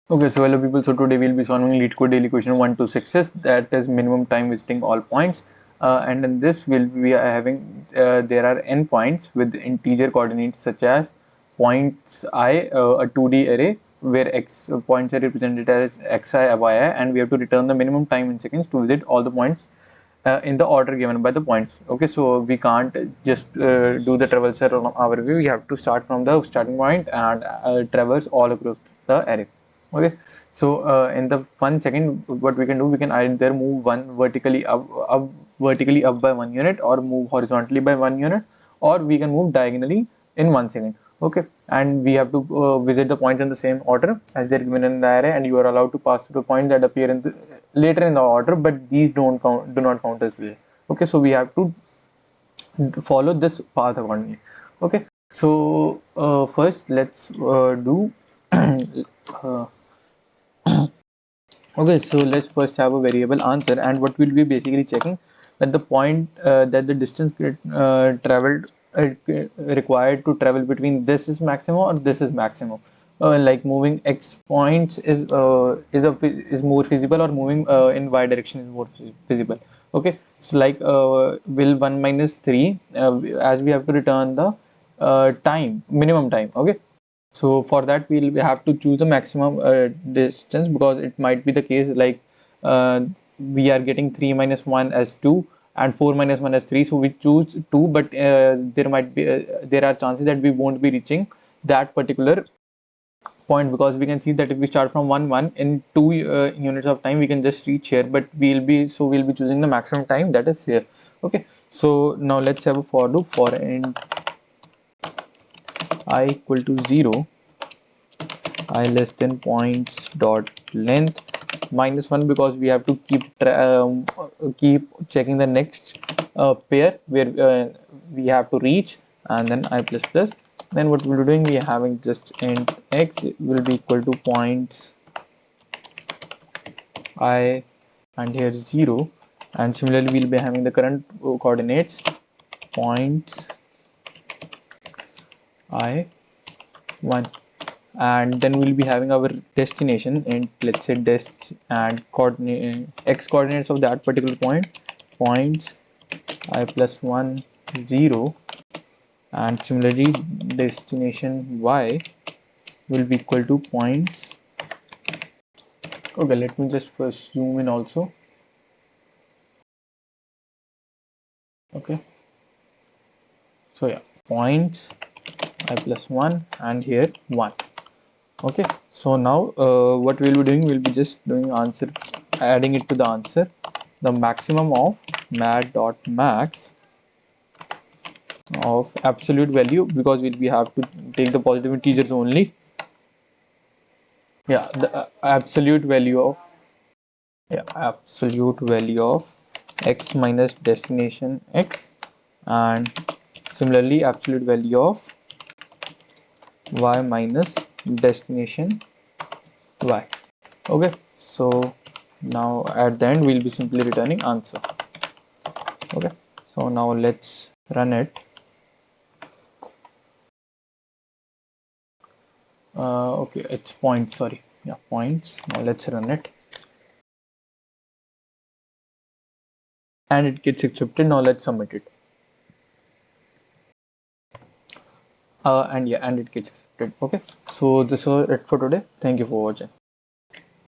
Okay, so hello people. So today we'll be solving LeetCode daily question 1 to 6, that is minimum time visiting all points. And in this we are having there are n points with integer coordinates such as points I, a 2D array where x points are represented as xi, yi, and we have to return the minimum time in seconds to visit all the points in the order given by the points. Okay, so we can't just do the traversal on our way. We have to start from the starting point and traverse all across the array. Okay, so in the 1 second, what we can do, we can either move one vertically up by 1 unit, or move horizontally by 1 unit, or we can move diagonally in 1 second. Okay, and we have to visit the points in the same order as they're given in the array, and you are allowed to pass through the points that appear in the later in the order, but these do not count as well. Okay, so we have to follow this path accordingly. Okay, so first let's do uh, okay, so let's first have a variable answer, and what we'll be basically checking that the point that the distance traveled required to travel between this is maximum or this is maximum. Like moving x points is more feasible, or moving in y direction is more feasible. Okay, so like will 1 minus 3 as we have to return the time minimum time. Okay, so for that we'll have to choose the maximum distance, because it might be the case like we are getting 3 minus 1 as 2 and 4 minus 1 as 3, so we choose 2, but there are chances that we won't be reaching that particular point, because we can see that if we start from 1 in 2 units of time we can just reach here, but we'll be choosing the maximum time that is here. Okay, so now let's have a for loop for int I equal to 0, I less than points dot length -1, because we have to keep checking the next pair where we have to reach, and then I plus plus. Then what we'll be doing, we are having just int x will be equal to points I and here 0, and similarly we'll be having the current coordinates points I 1, and then we'll be having our destination, and let's say dest and coordinate x coordinates of that particular point points I plus 1 0, and similarly destination y will be equal to points. Okay, let me just first zoom in also. Okay, so yeah, points I plus 1 and here 1. Okay, so now what we'll be doing, we'll be just doing answer, adding it to the answer, the maximum of math.max of absolute value, because we have to take the positive integers only. Yeah, the absolute value of x minus destination x, and similarly absolute value of y minus destination y. Okay, so now at the end we'll be simply returning answer. Okay, so now let's run it. Okay, it's points, sorry, yeah, points. Now let's run it, and it gets accepted. Now let's submit it, and yeah, and it gets accepted. Okay, so this was it for today. Thank you for watching.